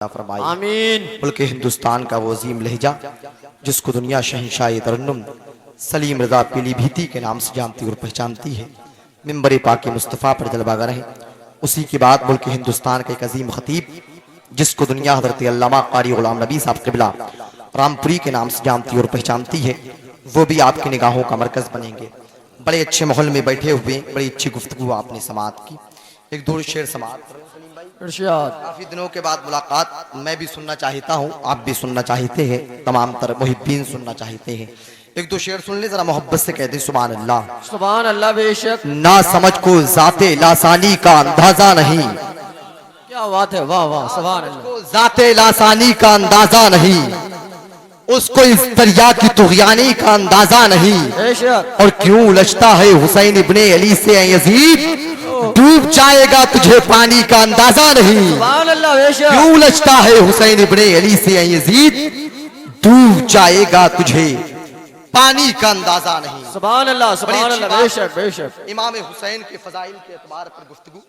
फरमाए। आमीन। मुल्क हिंदुस्तान का वो अजीम लहजा जिसको दुनिया शहंशाह तरन्नुम सलीम रजा पीलीभीती के नाम से जानती और पहचानती है, मिंबर पाक मुस्तफ़ा पर जलवागर है। उसी के बाद मुल्क हिंदुस्तान का एक अजीम खतीब जिसको दुनिया हज़रत अल्लामा क़ारी ग़ुलाम नबी साहब क़िबला रामपुरी के नाम से जानती और पहचानती है, वो भी आपकी निगाहों का मरकज़ बनेंगे। बड़े अच्छे माहौल में बैठे हुए बड़ी अच्छी गुफ्तगू आपने समाअत की। एक दो शेर समाअत काफी दिनों के बाद मुलाकात, मैं भी सुनना चाहता हूँ, आप भी सुनना चाहते हैं, तमाम तरह मुहिब्बीन सुनना चाहते हैं। एक दो शेर सुन ले जरा, मोहब्बत से कहते सुभान अल्लाह। सुभान अल्लाह। बेशक ना समझ को जाते लासानी का अंदाजा नहीं, क्या बात है, वाह वाह, सुभान अल्लाह। जाते लासानी का अंदाजा नहीं, उसको इस दरिया की तुग़यानी का अंदाजा नहीं। बेशक। और क्यों उलझता है हुसैन इब्ने अली से यजीद, डूब जाएगा तुझे पानी का अंदाजा नहीं। सुभान अल्लाह। बेशक। क्यों उलझता है हुसैन इब्ने अली से यजीद, डूब जाएगा तुझे पानी का अंदाजा नहीं। सुभान अल्लाह। सुभान अल्लाह। बेशक बेशक। इमाम हुसैन के फजाइल के एतबार पर गुफ्तगू,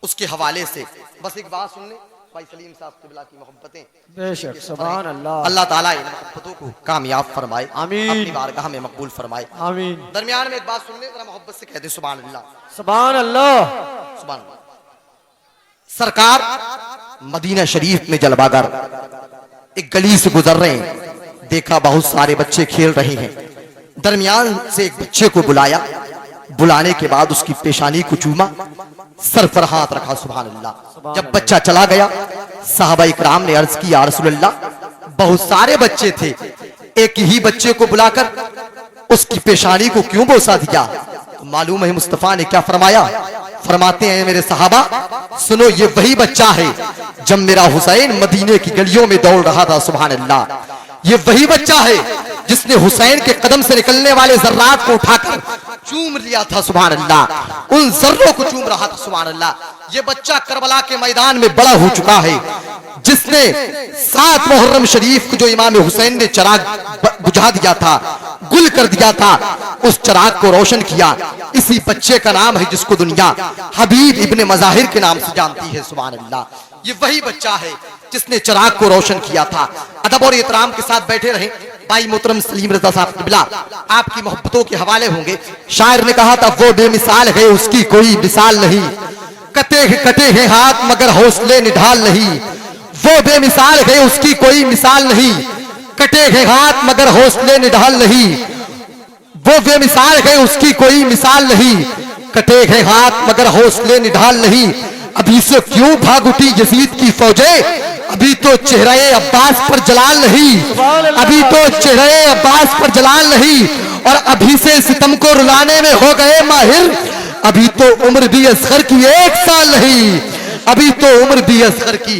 उसके हवाले से बस एक बात सुन ले भाई सलीम साहब क़िबला की मोहब्बतें। बेशक। सुभान अल्लाह। अल्लाह ताला इन मोहब्बतों को कामयाब फरमाए, आमीन। अपनी बारगाह में मकबूल फरमाए, आमीन। दरमियान में एक बात सुन ले जरा, मोहब्बत से कहते सुभान अल्लाह। सुभान अल्लाह। सुभान अल्लाह। सरकार मदीना शरीफ में जलवागर एक गली से गुजर रहे हैं, देखा बहुत सारे बच्चे खेल रहे हैं, दरमियान से एक बच्चे को बुलाया, बुलाने के बाद उसकी पेशानी को चूमा, सर पर हाथ रखा, सुभान अल्लाह। जब बच्चा चला गया, साहबा इकराम ने अर्ज की, या रसूल अल्लाह, बहुत सारे बच्चे थे, एक ही बच्चे को बुलाकर उसकी पेशानी को क्यों बोसा दिया? तो मालूम है मुस्तफा ने क्या फरमाया? फरमाते हैं मेरे सहाबा, सुनो ये वही बच्चा है जब मेरा हुसैन मदीने की गलियों में दौड़ रहा था, सुभान अल्लाह। ये वही बच्चा है जिसने हुसैन के कदम से निकलने वाले जर्रात को उठाकर चूम लिया था, सुभान अल्लाह। उन जर्रों को चूम रहा था, सुभान अल्लाह। ये बच्चा करबला के मैदान में बड़ा हो चुका है, जिसने 7 मुहर्रम शरीफ को जो इमाम हुसैन ने चिराग बुझा दिया था, गुल कर दिया था, उस चिराग को रोशन किया। इसी बच्चे का नाम है जिसको दुनिया हबीब इब्ने मज़ाहिर के नाम से जानती है, सुभान अल्लाह। ये वही बच्चा है जिसने चिराग को रोशन किया था। अदब और एहतराम के साथ बैठे रहे भाई मोहतरम सलीम रजा साहब क़िबला, आपकी मोहब्बतों के हवाले होंगे। शायर ने कहा था, वो बेमिसाल है उसकी कोई मिसाल नहीं, कटे हैं हाथ मगर हौसले निढाल नहीं। वो बेमिसाल है उसकी कोई मिसाल नहीं, कटे हैं हाथ मगर हौसले निढाल नहीं। वो बेमिसाल है उसकी कोई मिसाल नहीं, कटे हैं हाथ मगर हौसले निढाल नहीं। अभी से क्यों भाग उठी यजीद की फौजें, अभी तो चेहरे अब्बास पर जलाल नहीं, अभी तो चेहरे अब्बास पर जलाल नहीं। और अभी से सितम को रुलाने में हो गए माहिर, अभी तो उम्र भी असगर की 1 साल नहीं, अभी तो उम्र भी असगर की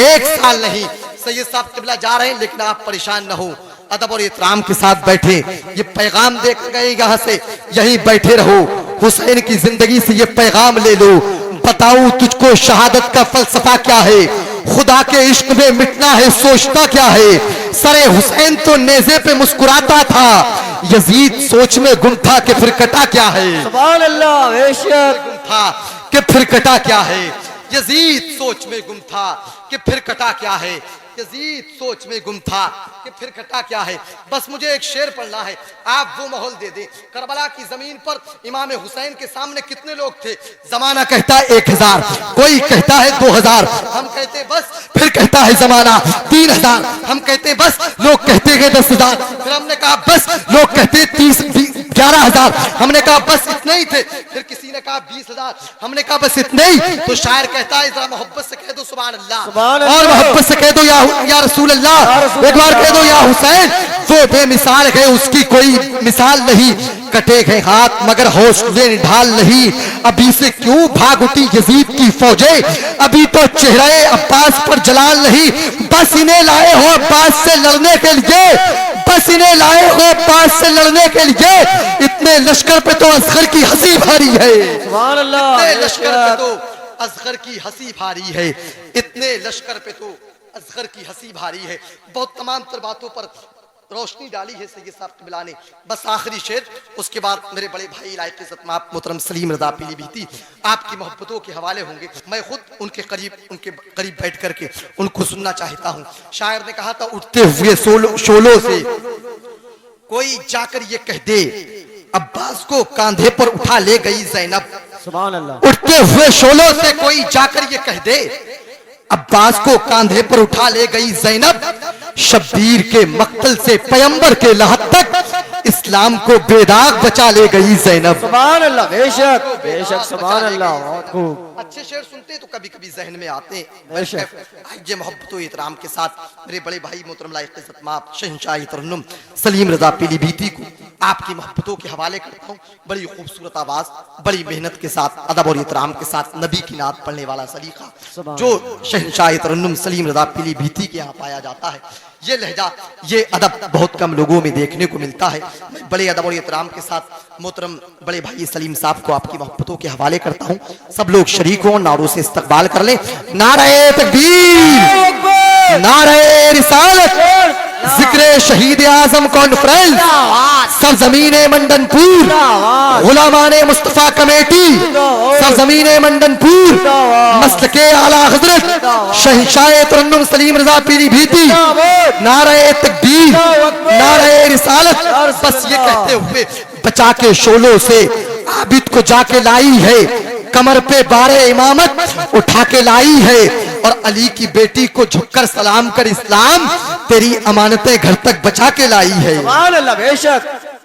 1 साल नहीं। सैयद साहब क़िबला जा रहे हैं, लेकिन आप परेशान न हो, अदब और एहतराम के साथ बैठे, ये पैगाम देख गए यहाँ से, यहीं बैठे रहो। हुसैन की जिंदगी से ये पैगाम ले लो, बताऊं तुझको शहादत का फलसफा क्या है, खुदा के इश्क में मिटना है सोचता क्या है। सरे हुसैन तो नेज़े पे मुस्कुराता था, यजीद सोच में गुम था कि फिर कटा क्या है। सुभान अल्लाह। बेशक। गुम था कि फिर कटा क्या है, यजीद सोच में गुम था कि फिर कटा क्या है, यजीद सोच में गुम था कि फिर कटा क्या है। बस मुझे एक शेर पढ़ना है, आप वो माहौल दे दें। करबला की जमीन पर इमाम हुसैन के सामने कितने लोग थे? जमाना कहता है 1000, कोई कहता है 2000, हम कहते बस, फिर कहता है जमाना 3000, हम कहते बस, लोग कहते हैं 10,000, फिर हमने कहा बस, लोग कहते 11,000, हमने कहा बस इतने ही थे, फिर किसी ने कहा 20,000, हमने कहा बस इतने ही। तो शायर कहता है, जरा मोहब्बत से कह दो सुभान अल्लाह, और मोहब्बत से कह दो या रसूल अल्लाह, एक बार कह दो या हुसैन। वो बेमिसाल है उसकी कोई मिसाल नहीं, कटे हैं हाथ मगर हौसले ढाल नहीं। अभी से क्यों भाग उठी यजीद की फौजें, अभी तो चेहरे अब्बास पर जलाल नहीं। बस इन्हें लाए हो अब्बास से लड़ने के लिए, बस इन्हें लाए हो अब्बास से लड़ने के लिए। इतने लश्कर पे तो असगर की हंसी भारी है, सुभान अल्लाह। इतने लश्कर पे तो असगर की हंसी भारी है, इतने लश्कर पे तो असगर की हंसी भारी है। बहुत तमाम तर बातों पर रोशनी डाली है सैयद साहब क़िबला ने। बस आखिरी शेर, उसके बाद मेरे बड़े भाई लायक इज़्ज़त माप मोहतरम सलीम रज़ा पीलीभीती आपकी मोहब्बतों के हवाले होंगे। मैं खुद उनके करीब बैठ करके उनको सुनना चाहता हूँ। शायर ने कहा था, उठते हुए शोलों से कोई जाकर ये कह दे, अब्बास को कांधे पर उठा ले गई ज़ैनब। सुभान अल्लाह। उठते हुए शोलों से कोई जाकर ये कह दे, अब्बास को कांधे पर उठा ले गई ज़ैनब। शब्बीर के मक्तल से पैगंबर के लहद तक इस्लाम को बेदाग बचा ले गई ज़ैनब। सुभान अल्लाह। बेशक बेशक। सुभान अल्लाह। बहुत खूब। अच्छे शेर सुनते हैं तो कभी कभी जहन में आते हैं। बेशक। ये मोहब्बत व इहतराम के साथ मेरे बड़े भाई मोहतरम लायक इज़्ज़त माप शहंशाह तरन्नुम सलीम रज़ा पीलीभीती को आपकी मोहब्बतों के हवाले करता हूँ। बड़ी खूबसूरत आवाज, बड़ी मेहनत के साथ, अदब और इहतराम के साथ नबी की नात पढ़ने वाला सलीका जो शहंशाह तरन्नुम सलीम रज़ा पीलीभीती के यहाँ पाया जाता है। ये लहजा, ये अदब बहुत कम लोगों में देखने को मिलता है। मैं बड़े अदब और इहतराम के साथ मोहतरम बड़े भाई सलीम साहब को आपकी मोहब्बतों के हवाले करता हूँ। सब लोग शरीक हों, नारों से इस्तकबाल कर लें। नारे तकबीर, नारे रिसालत, जिक्रे शहीद आजम कॉन्फ्रेंस, सरजमीने मंडनपुर, गुलामाने मुस्तफा कमेटी, सरजमीने मंडनपुर, मसलके आला हजरत शहंशाह तरन्नुम सलीम रज़ा पीलीभीती, नारे तकबीर, नारे रिसालत। बस ये कहते हुए बचा के शोलों से आबिद को जाके लाई है, कमर पे बारे इमामत उठा के लाई है, और अली की बेटी को झुककर सलाम कर इस्लाम तेरी अमानतें घर तक बचा के लाई है। सुभान अल्लाह। बेशक।